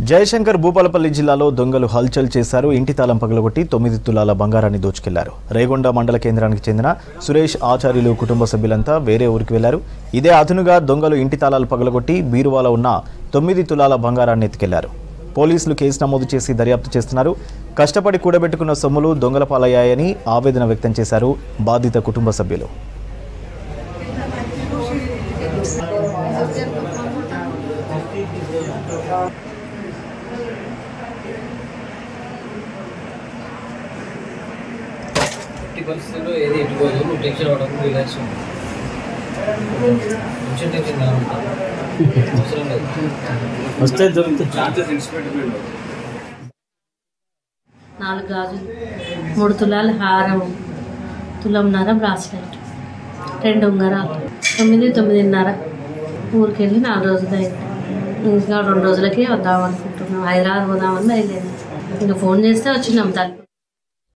జయశంకర్ భూపాలపల్లి జిల్లాలో దొంగలు హల్చల్ చేశారు. ఇంటి తాళం పగలగొట్టి 9 తులాల బంగారాన్ని దోచుకెళ్లారు. రేగొండ మండల కేంద్రానికి చెందిన సురేష్ ఆచార్యులు కుటుంబ సభ్యులంతా వేరే ఊరికి వెళ్లారు. ఇదే అదునుగా దొంగలు ఇంటి తాళాలు పగలగొట్టి బీరువాలో ఉన్న 9 తులాల బంగారాన్ని ఎత్తుకెళ్లారు. పోలీసులు కేసు నమోదు చేసి దర్యాప్తు చేస్తున్నారు. కష్టపడి కూడబెట్టుకున్న సొమ్ములు దొంగల పాలయ్యాయని ఆవేదన వ్యక్తం చేశారు బాధిత కుటుంబ సభ్యులు. పరిస్థితుల్లో ఏది ఎట్టుకోదు, నువ్వు టెన్షన్ అవ్వడం రిలాక్స్ టెన్షన్ అవసరం లేదు. వస్తే 4 గాజులు, 3 తులాల హారం, తులంన్నర బ్రాస్లెట్, 2 ఉంగరాలు, 9:30 ఊరికి వెళ్ళి 4 రోజులు అయింది. ఇంకా 2 రోజులకే వద్దాం అనుకుంటున్నాం. హైదరాబాద్ పోదామని బయలుదేరి ఇంకా ఫోన్ చేస్తే వచ్చినాం తల్లి.